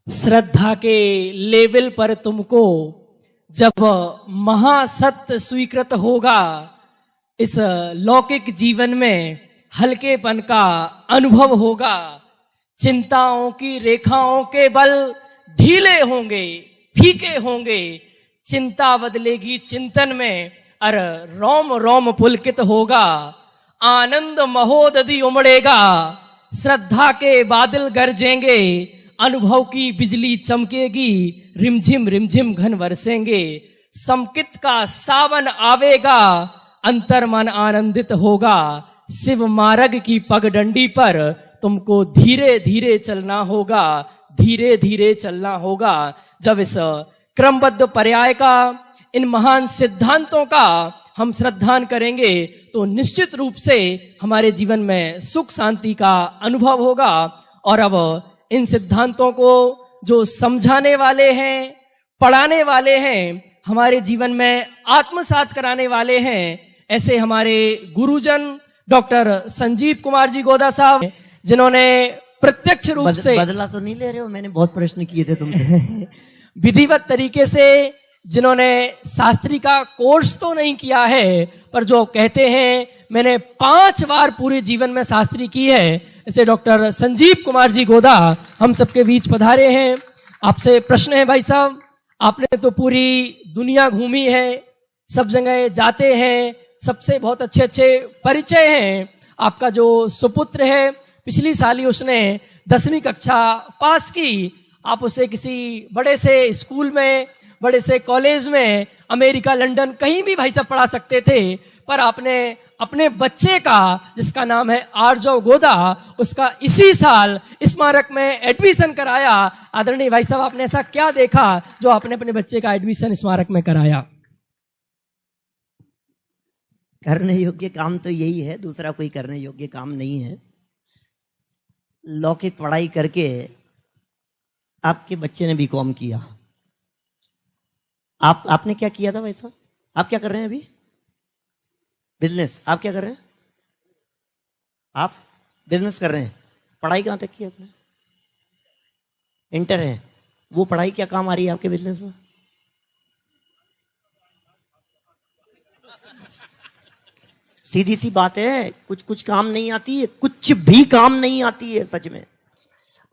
श्रद्धा के लेवल पर तुमको जब महासत्य स्वीकृत होगा, इस लौकिक जीवन में हल्केपन का अनुभव होगा। चिंताओं की रेखाओं के बल ढीले होंगे, फीके होंगे। चिंता बदलेगी चिंतन में, और रोम रोम पुलकित होगा। आनंद महोदधि उमड़ेगा, श्रद्धा के बादल गरजेंगे। अनुभव की बिजली चमकेगी, रिमझिम घन बरसेंगे। संकित का सावन आवेगा, अंतर मन आनंदित होगा। शिव मार्ग की पगडंडी पर तुमको धीरे धीरे चलना होगा, धीरे धीरे चलना होगा। जब इस क्रमबद्ध पर्याय का, इन महान सिद्धांतों का हम श्रद्धान करेंगे तो निश्चित रूप से हमारे जीवन में सुख शांति का अनुभव होगा। और अब इन सिद्धांतों को जो समझाने वाले हैं, पढ़ाने वाले हैं, हमारे जीवन में आत्मसात कराने वाले हैं, ऐसे हमारे गुरुजन डॉक्टर संजीव कुमार जी गोदा साहब, जिन्होंने प्रत्यक्ष रूप से बदला तो नहीं ले रहे हो? मैंने बहुत प्रश्न किए थे तुमसे। विधिवत तरीके से, जिन्होंने शास्त्री का कोर्स तो नहीं किया है, पर जो कहते हैं मैंने 5 बार पूरे जीवन में शास्त्री की है, ऐसे डॉक्टर संजीव कुमार जी गोदा हम सबके बीच पधारे हैं। आपसे प्रश्न है भाई साहब, आपने तो पूरी दुनिया घूमी है, सब जगह जाते हैं, सबसे बहुत अच्छे अच्छे परिचय हैं। आपका जो सुपुत्र है, पिछली साल ही उसने 10वीं कक्षा पास की। आप उसे किसी बड़े से स्कूल में, बड़े से कॉलेज में, अमेरिका, लंदन, कहीं भी भाई साहब पढ़ा सकते थे, पर आपने अपने बच्चे का, जिसका नाम है आर्जव गोदा, उसका इसी साल स्मारक में एडमिशन कराया। आदरणीय भाई साहब, आपने ऐसा क्या देखा जो आपने अपने बच्चे का एडमिशन स्मारक में कराया? करने योग्य काम तो यही है, दूसरा कोई करने योग्य काम नहीं है। लौकिक पढ़ाई करके आपके बच्चे ने बीकॉम किया, आपने क्या किया था वैसा? आप क्या कर रहे हैं अभी? बिजनेस। आप क्या कर रहे हैं? आप बिजनेस कर रहे हैं। पढ़ाई कहां तक की आपने? इंटर है। वो पढ़ाई क्या काम आ रही है आपके बिजनेस में? सीधी सी बात है, कुछ काम नहीं आती है, कुछ भी काम नहीं आती है सच में।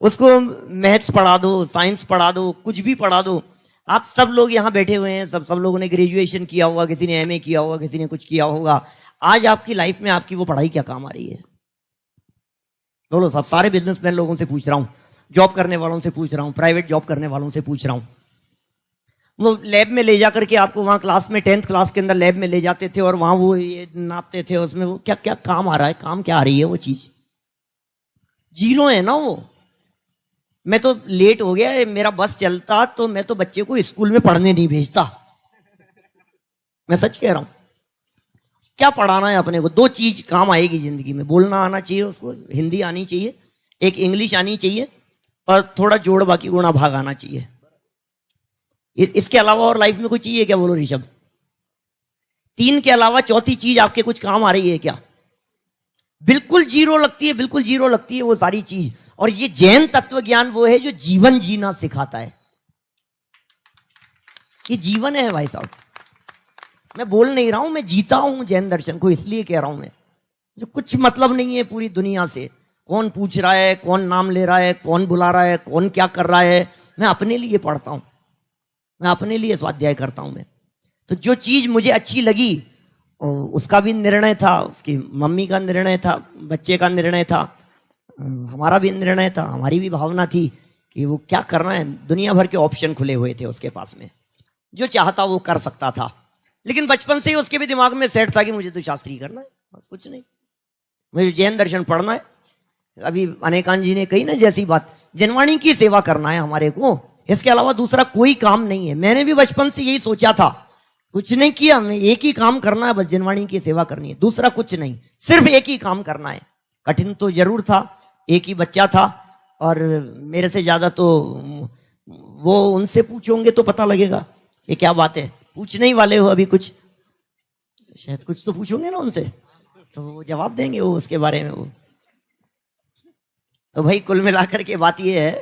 उसको मैथ्स पढ़ा दो, साइंस पढ़ा दो, कुछ भी पढ़ा दो। आप सब लोग यहाँ बैठे हुए हैं, सब लोगों ने ग्रेजुएशन किया होगा, किसी ने एमए किया होगा, किसी ने कुछ किया होगा। आज आपकी लाइफ में आपकी वो पढ़ाई क्या काम आ रही है? बोलो। सब सारे बिजनेसमैन लोगों से पूछ रहा हूं, जॉब करने वालों से पूछ रहा हूं, प्राइवेट जॉब करने वालों से पूछ रहा हूं। वो लैब में ले जाकर के आपको वहां क्लास में, 10th क्लास के अंदर लैब में ले जाते थे और वहां वो ये नापते थे, उसमें वो क्या क्या काम आ रहा है, काम क्या आ रही है वो चीज? जीरो है ना वो। मैं तो लेट हो गया, मेरा बस चलता तो मैं तो बच्चे को स्कूल में पढ़ने नहीं भेजता। मैं सच कह रहा हूं। क्या पढ़ाना है अपने को? 2 चीज काम आएगी जिंदगी में। बोलना आना चाहिए उसको, हिंदी आनी चाहिए, एक इंग्लिश आनी चाहिए, और थोड़ा जोड़ बाकी गुणा भाग आना चाहिए। इसके अलावा और लाइफ में कुछ चाहिए क्या? बोलो ऋषभ। 3 के अलावा चौथी चीज आपके कुछ काम आ रही है क्या? बिल्कुल जीरो लगती है, बिल्कुल जीरो लगती है वो सारी चीज। और ये जैन तत्व ज्ञान वो है जो जीवन जीना सिखाता है। ये जीवन है भाई साहब। मैं बोल नहीं रहा हूं, मैं जीता हूं जैन दर्शन को, इसलिए कह रहा हूं मैं। जो कुछ मतलब नहीं है पूरी दुनिया से, कौन पूछ रहा है, कौन नाम ले रहा है, कौन बुला रहा है, कौन क्या कर रहा है। मैं अपने लिए पढ़ता हूं, मैं अपने लिए स्वाध्याय करता हूं मैं। तो जो चीज मुझे अच्छी लगी, उसका भी निर्णय था, उसकी मम्मी का निर्णय था, बच्चे का निर्णय था, हमारा भी निर्णय था, हमारी भी भावना थी कि वो क्या करना है। दुनिया भर के ऑप्शन खुले हुए थे उसके पास में, जो चाहता वो कर सकता था। लेकिन बचपन से ही उसके भी दिमाग में सेट था कि मुझे तो शास्त्री करना है, बस कुछ नहीं, मुझे जैन दर्शन पढ़ना है। अभी अनेकान जी ने कही ना जैसी बात, जनवाणी की सेवा करना है हमारे को, इसके अलावा दूसरा कोई काम नहीं है। मैंने भी बचपन से यही सोचा था, कुछ नहीं किया, मैं एक ही काम करना है, बस जनवाणी की सेवा करनी है, दूसरा कुछ नहीं, सिर्फ एक ही काम करना है। कठिन तो जरूर था, एक ही बच्चा था, और मेरे से ज्यादा तो वो उनसे पूछोगे तो पता लगेगा ये क्या बात है। पूछने ही वाले हो अभी, कुछ शायद कुछ तो पूछोगे ना उनसे, तो वो जवाब देंगे वो उसके बारे में। वो तो भाई कुल मिलाकर के बात ये है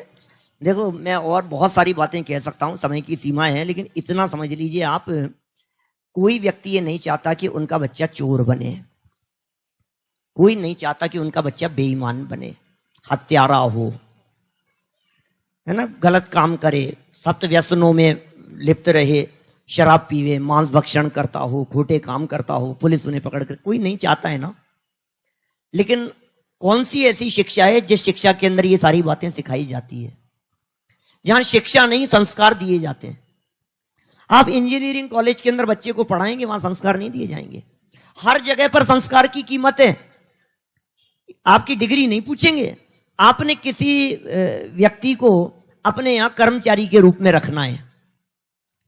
देखो, मैं और बहुत सारी बातें कह सकता हूं, समय की सीमा है, लेकिन इतना समझ लीजिए आप, कोई व्यक्ति ये नहीं चाहता कि उनका बच्चा चोर बने, कोई नहीं चाहता कि उनका बच्चा बेईमान बने, हत्यारा हो, है ना, गलत काम करे, सप्त व्यसनों में लिप्त रहे, शराब पीवे, मांस भक्षण करता हो, खोटे काम करता हो, पुलिस उन्हें पकड़ कर, कोई नहीं चाहता है ना। लेकिन कौन सी ऐसी शिक्षा है जिस शिक्षा के अंदर ये सारी बातें सिखाई जाती है? जहां शिक्षा नहीं, संस्कार दिए जाते हैं। आप इंजीनियरिंग कॉलेज के अंदर बच्चे को पढ़ाएंगे, वहां संस्कार नहीं दिए जाएंगे। हर जगह पर संस्कार की कीमत है। आपकी डिग्री नहीं पूछेंगे, आपने किसी व्यक्ति को अपने यहां कर्मचारी के रूप में रखना है,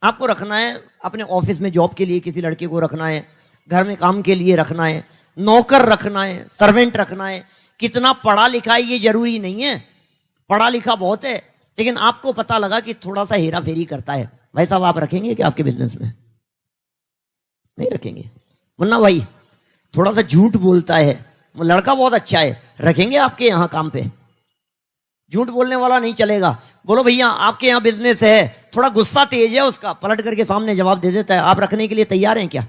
आपको रखना है, अपने ऑफिस में जॉब के लिए किसी लड़के को रखना है, घर में काम के लिए रखना है, नौकर रखना है, सर्वेंट रखना है। कितना पढ़ा लिखा है ये जरूरी नहीं है, पढ़ा लिखा बहुत है, लेकिन आपको पता लगा कि थोड़ा सा हेरा फेरी करता है, भाई साहब आप रखेंगे क्या आपके बिजनेस में? नहीं रखेंगे। वरना भाई थोड़ा सा झूठ बोलता है, वो लड़का बहुत अच्छा है, रखेंगे आपके यहां काम पे? झूठ बोलने वाला नहीं चलेगा। बोलो भैया आपके यहां बिजनेस है, थोड़ा गुस्सा तेज है उसका, पलट करके सामने जवाब दे देता है, आप रखने के लिए तैयार हैं क्या?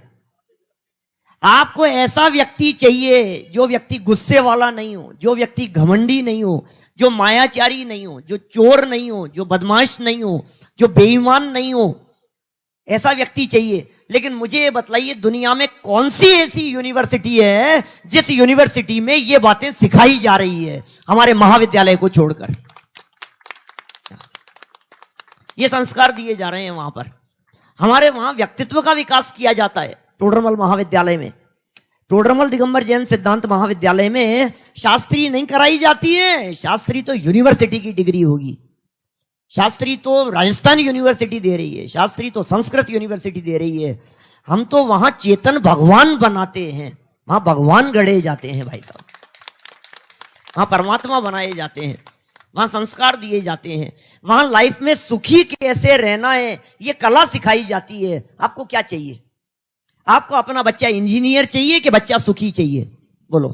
आपको ऐसा व्यक्ति चाहिए जो व्यक्ति गुस्से वाला नहीं हो, जो व्यक्ति घमंडी नहीं हो, जो मायाचारी नहीं हो, जो चोर नहीं हो, जो बदमाश नहीं हो, जो बेईमान नहीं हो, ऐसा व्यक्ति चाहिए। लेकिन मुझे ये बतलाइए, दुनिया में कौन सी ऐसी यूनिवर्सिटी है जिस यूनिवर्सिटी में ये बातें सिखाई जा रही है? हमारे महाविद्यालय को छोड़कर ये संस्कार दिए जा रहे हैं वहां पर। हमारे वहां व्यक्तित्व का विकास किया जाता है। टोडरमल महाविद्यालय में, टोडरमल दिगंबर जैन सिद्धांत महाविद्यालय में शास्त्री नहीं कराई जाती है। शास्त्री तो यूनिवर्सिटी की डिग्री होगी, शास्त्री तो राजस्थान यूनिवर्सिटी दे रही है, शास्त्री तो संस्कृत यूनिवर्सिटी दे रही है। हम तो वहां चेतन भगवान बनाते हैं, वहां भगवान गढ़े जाते हैं भाई साहब, वहां परमात्मा बनाए जाते हैं, वहां संस्कार दिए जाते हैं, वहां लाइफ में सुखी कैसे रहना है ये कला सिखाई जाती है। आपको क्या चाहिए? आपको अपना बच्चा इंजीनियर चाहिए कि बच्चा सुखी चाहिए? बोलो,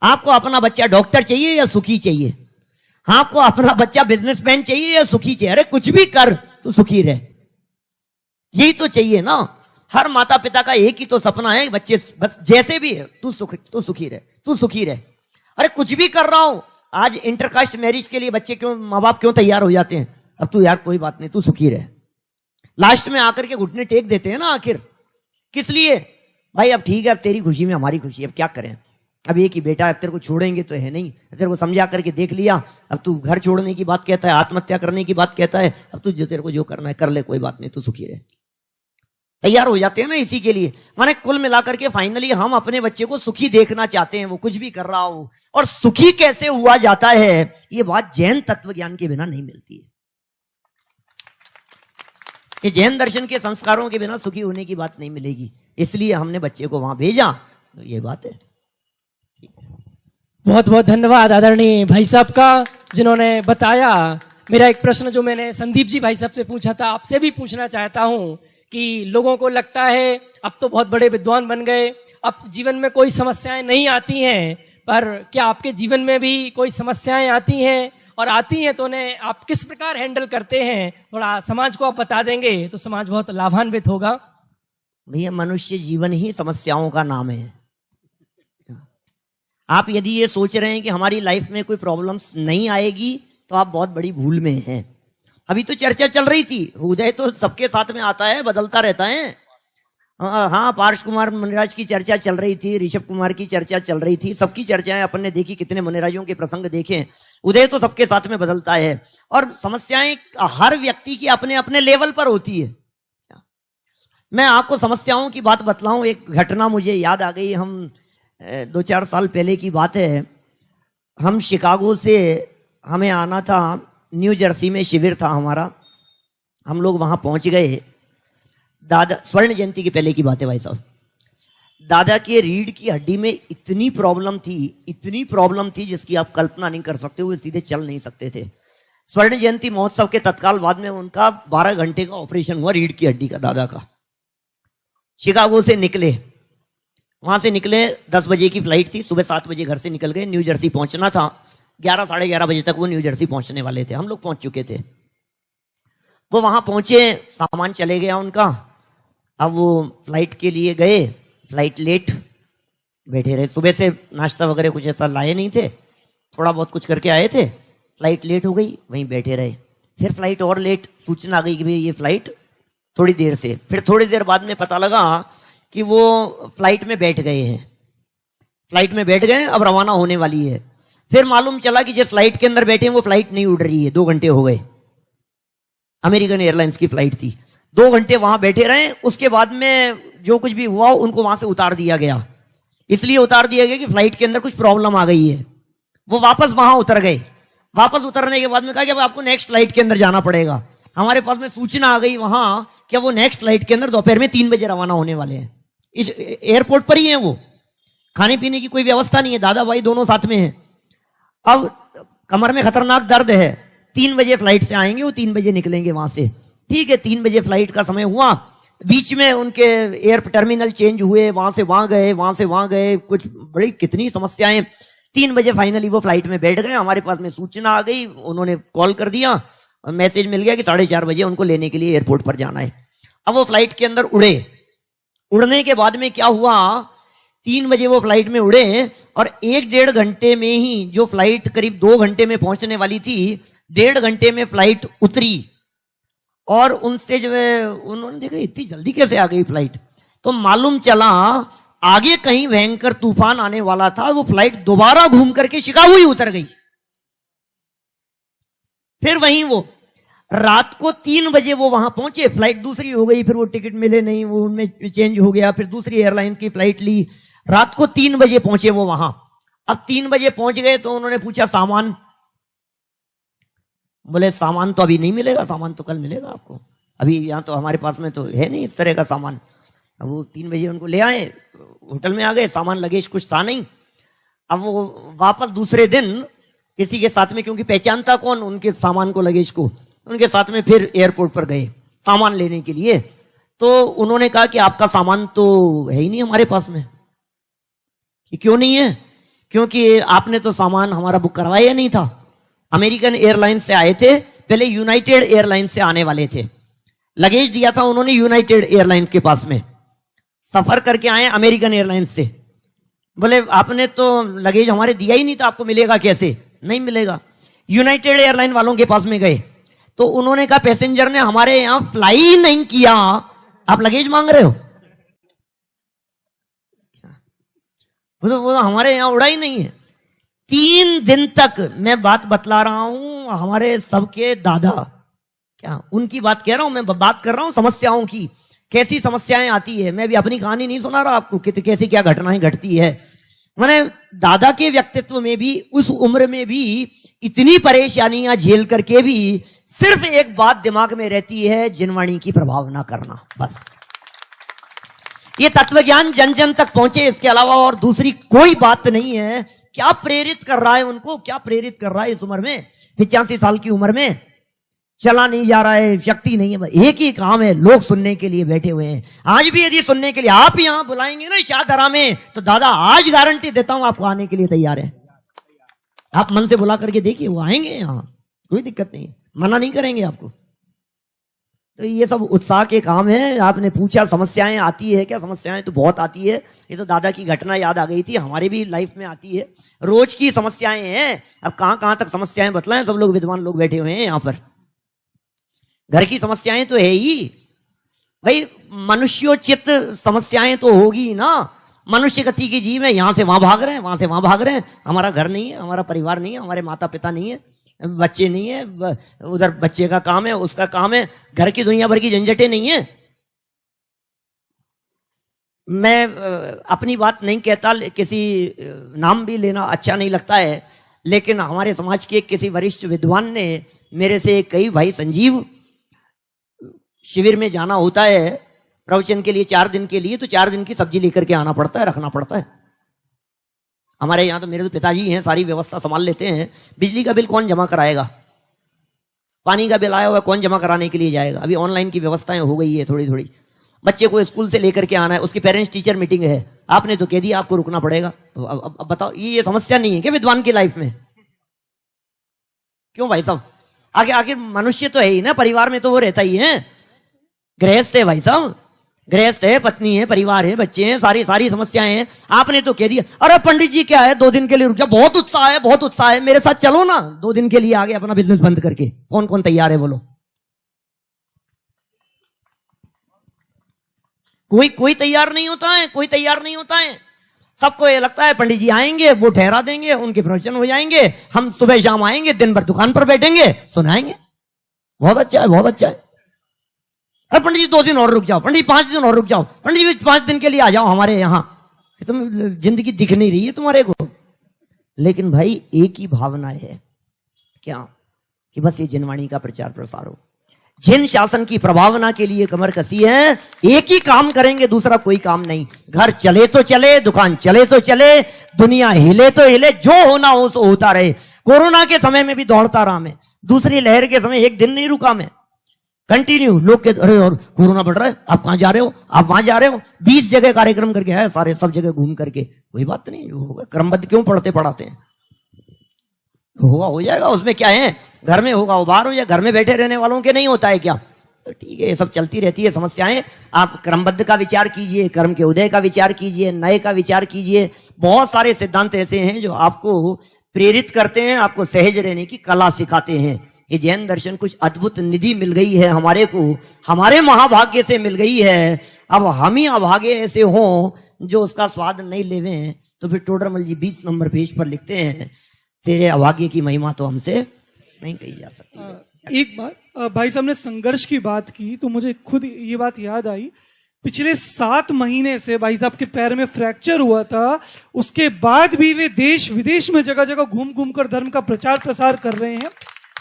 आपको अपना बच्चा डॉक्टर चाहिए या सुखी चाहिए? आपको अपना बच्चा बिजनेसमैन चाहिए या सुखी चाहिए? अरे कुछ भी कर तू सुखी रहे, यही तो चाहिए ना। हर माता पिता का एक ही तो सपना है, बच्चे बस जैसे भी है तू सुखी रहे, तू सुखी रहे। अरे कुछ भी कर रहा हूं, आज इंटरकास्ट मैरिज के लिए बच्चे क्यों, माँ बाप क्यों तैयार हो जाते हैं? अब तू यार कोई बात नहीं, तू सुखी रहे। लास्ट में आकर के घुटने टेक देते हैं ना आखिर, किस लिए? भाई अब ठीक है, अब तेरी खुशी में हमारी खुशी, अब क्या करें, अब एक ही बेटा है, तेरे को छोड़ेंगे तो है नहीं, तेरे को समझा करके देख लिया, अब तू घर छोड़ने की बात कहता है, आत्महत्या करने की बात कहता है, अब तू तेरे को जो करना है कर ले, कोई बात नहीं, तू सुखी रहे। तैयार हो जाते हैं ना इसी के लिए। माने कुल मिलाकर के फाइनली हम अपने बच्चे को सुखी देखना चाहते हैं, वो कुछ भी कर रहा हो। और सुखी कैसे हुआ जाता है ये बात जैन तत्व ज्ञान के बिना नहीं मिलती है। ये जैन दर्शन के संस्कारों के बिना सुखी होने की बात नहीं मिलेगी, इसलिए हमने बच्चे को वहां भेजा। तो ये बात है। बहुत बहुत धन्यवाद आदरणीय भाई साहब का, जिन्होंने बताया। मेरा एक प्रश्न जो मैंने संदीप जी भाई साहब से पूछा था, आपसे भी पूछना चाहता हूं कि लोगों को लगता है अब तो बहुत बड़े विद्वान बन गए, अब जीवन में कोई समस्याएं नहीं आती हैं, पर क्या आपके जीवन में भी कोई समस्याएं आती हैं? और आती हैं तो उन्हें आप किस प्रकार हैंडल करते हैं? थोड़ा समाज को आप बता देंगे तो समाज बहुत लाभान्वित होगा। भैया मनुष्य जीवन ही समस्याओं का नाम है। आप यदि ये सोच रहे हैं कि हमारी लाइफ में कोई प्रॉब्लम्स नहीं आएगी तो आप बहुत बड़ी भूल में हैं। अभी तो चर्चा चल रही थी, उदय तो सबके साथ में आता है, बदलता रहता है। हाँ, पार्श कुमार मुनिराज की चर्चा चल रही थी, ऋषभ कुमार की चर्चा चल रही थी, सबकी चर्चाएं अपन ने देखी, कितने मुनिराजों के प्रसंग देखे। उदय तो सबके साथ में बदलता है, और समस्याएं हर व्यक्ति की अपने अपने लेवल पर होती है। मैं आपको समस्याओं की बात बतलाऊं, एक घटना मुझे याद आ गई। हम 2-4 साल पहले की बात है, हम शिकागो से हमें आना था, न्यू जर्सी में शिविर था हमारा। हम लोग वहां पहुंच गए। दादा, स्वर्ण जयंती के पहले की बात है भाई साहब, दादा के रीढ़ की हड्डी में इतनी प्रॉब्लम थी जिसकी आप कल्पना नहीं कर सकते, वो सीधे चल नहीं सकते थे। स्वर्ण जयंती महोत्सव के तत्काल बाद में उनका 12 घंटे का ऑपरेशन हुआ रीढ़ की हड्डी का, दादा का। शिकागो से निकले, वहां से निकले, 10 बजे की फ्लाइट थी, सुबह 7 बजे घर से निकल गए, न्यू जर्सी पहुंचना था। 11 साढ़े 11 बजे तक वो न्यू जर्सी पहुंचने वाले थे, हम लोग पहुंच चुके थे। वो वहां पहुंचे, सामान चले गया उनका। अब वो फ्लाइट के लिए गए, फ्लाइट लेट, बैठे रहे। सुबह से नाश्ता वगैरह कुछ ऐसा लाए नहीं थे, थोड़ा बहुत कुछ करके आए थे, फ्लाइट लेट हो गई, वहीं बैठे रहे। फिर फ्लाइट और लेट, सूचना आ गई कि भाई ये फ्लाइट थोड़ी देर से। फिर थोड़ी देर बाद में पता लगा कि वो फ्लाइट में बैठ गए हैं, फ्लाइट में बैठ गए, अब रवाना होने वाली है। फिर मालूम चला कि जिस फ्लाइट के अंदर बैठे हैं वो फ्लाइट नहीं उड़ रही है। 2 घंटे हो गए, अमेरिकन एयरलाइंस की फ्लाइट थी। 2 घंटे वहां बैठे रहे। उसके बाद में जो कुछ भी हुआ उनको वहां से उतार दिया गया। इसलिए उतार दिया गया कि फ्लाइट के अंदर कुछ प्रॉब्लम आ गई है। वो वापस वहां उतर गए। वापस उतरने के बाद में कहा कि अब आपको नेक्स्ट फ्लाइट के अंदर जाना पड़ेगा। हमारे पास में सूचना आ गई वहां कि वो नेक्स्ट फ्लाइट के अंदर दोपहर में 3 बजे रवाना होने वाले हैं। इस एयरपोर्ट पर ही है वो, खाने पीने की कोई व्यवस्था नहीं है, दादा भाई दोनों साथ में हैं। अब कमर में खतरनाक दर्द है, 3 बजे फ्लाइट से आएंगे, वो 3 बजे निकलेंगे वहां से। ठीक है, 3 बजे फ्लाइट का समय हुआ। बीच में उनके एयर टर्मिनल चेंज हुए, वहां से वहां गए, वहां से वहां गए, कुछ बड़ी कितनी समस्याएं। 3 बजे फाइनली वो फ्लाइट में बैठ गए। हमारे पास में सूचना आ गई, उन्होंने कॉल कर दिया, मैसेज मिल गया कि 4:30 बजे उनको लेने के लिए एयरपोर्ट पर जाना है। अब वो फ्लाइट के अंदर उड़े। उड़ने के बाद में क्या हुआ, 3 बजे वो फ्लाइट में उड़े और 1-1.5 घंटे में ही, जो फ्लाइट करीब 2 घंटे में पहुंचने वाली थी, 1.5 घंटे में फ्लाइट उतरी। और उनसे जो है उन्होंने देखा इतनी जल्दी कैसे आ गई फ्लाइट। तो मालूम चला आगे कहीं भयंकर तूफान आने वाला था। वो फ्लाइट दोबारा घूम करके शिकागो ही उतर गई। फिर वहीं वो रात को 3 बजे वो वहां पहुंचे, फ्लाइट दूसरी हो गई। फिर वो टिकट मिले नहीं, वो उनमें चेंज हो गया, फिर दूसरी एयरलाइन की फ्लाइट ली। रात को 3 बजे पहुंचे वो वहां। अब 3 बजे पहुंच गए तो उन्होंने पूछा सामान। बोले सामान तो अभी नहीं मिलेगा, सामान तो कल मिलेगा आपको, अभी यहां तो हमारे पास में तो है नहीं इस तरह का सामान। अब वो 3 बजे उनको ले आए, होटल में आ गए, सामान लगेज कुछ था नहीं। अब वो वापस दूसरे दिन किसी के साथ में, क्योंकि पहचानता कौन उनके सामान को, लगेज को, उनके साथ में फिर एयरपोर्ट पर गए सामान लेने के लिए। तो उन्होंने कहा कि आपका सामान तो है ही नहीं हमारे पास में। कि क्यों नहीं है? क्योंकि आपने तो सामान हमारा बुक करवाया नहीं था। अमेरिकन एयरलाइंस से आए थे, पहले यूनाइटेड एयरलाइंस से आने वाले थे। लगेज दिया था उन्होंने यूनाइटेड एयरलाइंस के पास में, सफर करके आए अमेरिकन एयरलाइंस से। बोले आपने तो लगेज हमारे दिया ही नहीं था, आपको मिलेगा कैसे? नहीं मिलेगा। यूनाइटेड एयरलाइन वालों के पास में गए तो उन्होंने कहा पैसेंजर ने हमारे यहां फ्लाई नहीं किया, आप लगेज मांग रहे हो? वो हमारे यहां उड़ा ही नहीं है। 3 दिन तक मैं बात बतला रहा हूं, हमारे सबके दादा, क्या उनकी बात कह रहा हूं, मैं बात कर रहा हूं समस्याओं की, कैसी समस्याएं आती है। मैं भी अपनी कहानी नहीं सुना रहा आपको कि कैसी क्या घटनाएं घटती है। मैंने दादा के व्यक्तित्व में भी, उस उम्र में भी इतनी परेशानियां झेल करके भी सिर्फ एक बात दिमाग में रहती है, जिनवाणी की प्रभाव ना करना, बस। ये तत्वज्ञान जन जन तक पहुंचे, इसके अलावा और दूसरी कोई बात नहीं है। क्या प्रेरित कर रहा है उनको, क्या प्रेरित कर रहा है इस उम्र में, 85 साल की उम्र में? चला नहीं जा रहा है, शक्ति नहीं है, एक ही काम है, लोग सुनने के लिए बैठे हुए हैं। आज भी यदि सुनने के लिए आप यहां बुलाएंगे ना शाहदरा में, तो दादा आज गारंटी देता हूं आपको आने के लिए तैयार है। आप मन से बुला करके देखिए, वो आएंगे यहां, कोई दिक्कत नहीं है, मना नहीं करेंगे आपको। तो ये सब उत्साह के काम है। आपने पूछा समस्याएं आती है क्या? समस्याएं तो बहुत आती है। ये तो दादा की घटना याद आ गई थी, हमारे भी लाइफ में आती है, रोज की समस्याएं हैं। अब कहां कहां तक समस्याएं बतलाएं, सब लोग विद्वान लोग बैठे हुए हैं यहां पर। घर की समस्याएं तो है ही भाई, मनुष्योचित समस्याएं तो होगी ना। मनुष्य गति की जीव है, यहां से वहां भाग रहे हैं, वहां से वहां भाग रहे हैं। हमारा घर नहीं है, हमारा परिवार नहीं है, हमारे माता पिता नहीं है, बच्चे नहीं है, उधर बच्चे का काम है, उसका काम है, घर की दुनिया भर की झंझटें नहीं है। मैं अपनी बात नहीं कहता, किसी नाम भी लेना अच्छा नहीं लगता है, लेकिन हमारे समाज के किसी वरिष्ठ विद्वान ने मेरे से, कई भाई संजीव, शिविर में जाना होता है प्रवचन के लिए 4 दिन के लिए, तो 4 दिन की सब्जी लेकर के आना पड़ता है, रखना पड़ता है। हमारे यहाँ तो मेरे तो पिताजी हैं, सारी व्यवस्था संभाल लेते हैं। बिजली का बिल कौन जमा कराएगा? पानी का बिल आया हुआ कौन जमा कराने के लिए जाएगा? अभी ऑनलाइन की व्यवस्थाएं हो गई है थोड़ी थोड़ी। बच्चे को स्कूल से लेकर के आना है, उसकी पेरेंट्स टीचर मीटिंग है, आपने तो कह दिया आपको रुकना पड़ेगा। अब बताओ, ये समस्या नहीं है क्या विद्वान की लाइफ में? क्यों भाई साहब? आगे आगे मनुष्य तो है ही ना, परिवार में तो वो रहता ही है, गृहस्थ है भाई साहब, गृहस्थ है, पत्नी है, परिवार है, बच्चे हैं, सारी सारी समस्याएं हैं। आपने तो कह दिया अरे पंडित जी क्या है 2 दिन के लिए रुक जाओ, बहुत उत्साह है, बहुत उत्साह है, मेरे साथ चलो ना 2 दिन के लिए आगे अपना बिजनेस बंद करके। कौन कौन तैयार है बोलो? कोई तैयार नहीं होता है, कोई तैयार नहीं होता है। सबको ये लगता है पंडित जी आएंगे, वो ठहरा देंगे, उनके प्रवचन हो जाएंगे, हम सुबह शाम आएंगे, दिन भर दुकान पर बैठेंगे, सुनाएंगे, बहुत अच्छा है, बहुत अच्छा है। अरे पंडित जी 2 दिन और रुक जाओ, पंडित जी 5 दिन और रुक जाओ, पंडित जी 5 दिन के लिए आ जाओ हमारे यहाँ। तुम जिंदगी दिख नहीं रही है तुम्हारे को। लेकिन भाई एक ही भावना है क्या, कि बस ये जिनवाणी का प्रचार प्रसार हो। जिन शासन की प्रभावना के लिए कमर कसी है, एक ही काम करेंगे, दूसरा कोई काम नहीं। घर चले तो चले, दुकान चले तो चले, दुनिया हिले तो हिले, जो होना हो सो होता रहे। कोरोना के समय में भी दौड़ता रहा मैं, दूसरी लहर के समय एक दिन नहीं रुका मैं, कंटिन्यू। लोग कहते अरे और कोरोना बढ़ रहा है, आप कहां जा रहे हो, आप वहां जा रहे हो, 20 जगह कार्यक्रम करके आए, सारे सब जगह घूम करके। कोई बात नहीं, जो होगा क्रमबद्ध क्यों पढ़ाते हैं, होगा हो जाएगा, उसमें क्या है। घर में होगा वो बाहर हो जाए, घर में बैठे रहने वालों के नहीं होता है क्या? तो ठीक है, ये सब चलती रहती है समस्याएं। आप क्रमबद्ध का विचार कीजिए, कर्म के उदय का विचार कीजिए, नए का विचार कीजिए। बहुत सारे सिद्धांत ऐसे हैं जो आपको प्रेरित करते हैं, आपको सहज रहने की कला सिखाते हैं। ये जैन दर्शन कुछ अद्भुत निधि मिल गई है हमारे को, हमारे महाभाग्य से मिल गई है। अब हम ही अभागे ऐसे हों जो उसका स्वाद नहीं लेवे, तो फिर टोडरमल जी 20 नंबर पेज पर लिखते हैं, तेरे अभाग्य की महिमा तो हमसे नहीं कही जा सकती। एक बात, भाई साहब ने संघर्ष की बात की तो मुझे खुद ये बात याद आई। पिछले 7 महीने से भाई साहब के पैर में फ्रैक्चर हुआ था, उसके बाद भी वे देश विदेश में जगह जगह घूम घूम कर धर्म का प्रचार प्रसार कर रहे हैं।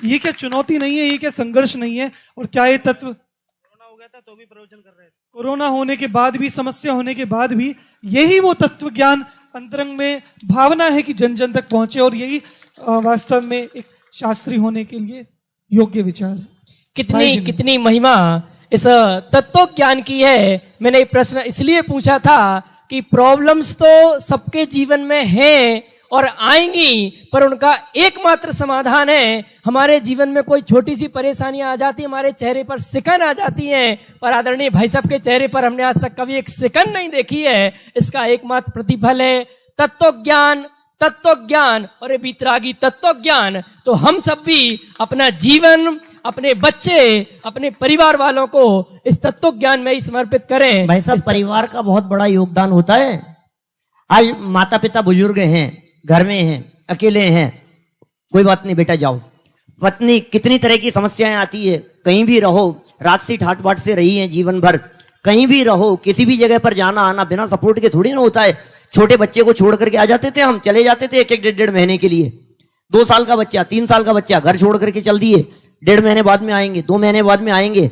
ये क्या चुनौती नहीं है, ये क्या संघर्ष नहीं है? और क्या ये तत्व, कोरोना हो गया था तो भी प्रवचन कर रहे थे, कोरोना होने के बाद भी, समस्या होने के बाद भी, यही वो तत्व ज्ञान अंतरंग में भावना है कि जन जन तक पहुंचे, और यही वास्तव में एक शास्त्री होने के लिए योग्य विचार है। कितनी महिमा इस तत्व ज्ञान की है। मैंने ये प्रश्न इसलिए पूछा था कि प्रॉब्लम्स तो सबके जीवन में हैं और आएंगी, पर उनका एकमात्र समाधान है। हमारे जीवन में कोई छोटी सी परेशानियां आ जाती है, हमारे चेहरे पर सिकन आ जाती है, पर आदरणीय भाई साहब के चेहरे पर हमने आज तक कभी एक सिकन नहीं देखी है। इसका एकमात्र प्रतिफल है तत्व ज्ञान, तत्व ज्ञान और वीतरागी तत्व ज्ञान। तो हम सब भी अपना जीवन, अपने बच्चे, अपने परिवार वालों को इस तत्व ज्ञान में ही समर्पित करें। भाई साहब परिवार का बहुत बड़ा योगदान होता है। आज माता पिता बुजुर्ग हैं, घर में हैं, अकेले हैं, कोई बात नहीं बेटा जाओ। पत्नी कितनी तरह की समस्याएं आती है, कहीं भी रहो, रात से ठाट बाट से रही है जीवन भर, कहीं भी रहो, किसी भी जगह पर जाना आना बिना सपोर्ट के थोड़ी ना होता है। छोटे बच्चे को छोड़ करके आ जाते थे, हम चले जाते थे 1-1, 1.5 महीने के लिए। 2 साल का बच्चा, 3 साल का बच्चा घर छोड़ करके चल दिए, 1.5 महीने बाद में आएंगे, 2 महीने बाद में आएंगे।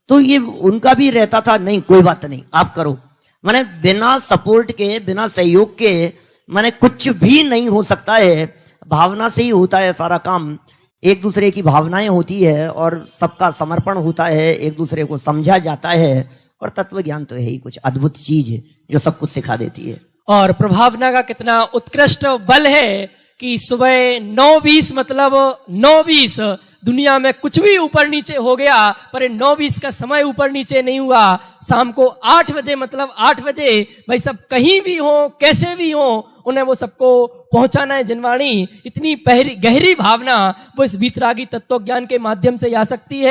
तो ये उनका भी रहता था, नहीं कोई बात नहीं आप करो। माने बिना सपोर्ट के, बिना सहयोग के माने कुछ भी नहीं हो सकता है। भावना से ही होता है सारा काम, एक दूसरे की भावनाएं होती है और सबका समर्पण होता है, एक दूसरे को समझा जाता है। और तत्व ज्ञान तो है ही कुछ अद्भुत चीज है जो सब कुछ सिखा देती है। और प्रभावना का कितना उत्कृष्ट बल है कि सुबह 9:20 मतलब 9:20 दुनिया में कुछ भी ऊपर नीचे हो गया, पर 9:20 का समय ऊपर नीचे नहीं हुआ। शाम को 8 बजे मतलब 8 बजे भाई सब कहीं भी हो, कैसे भी हो, उन्हें वो सबको पहुंचाना है जिनवाणी। इतनी गहरी भावना वो इस वीतरागी तत्व ज्ञान के माध्यम से आ सकती है।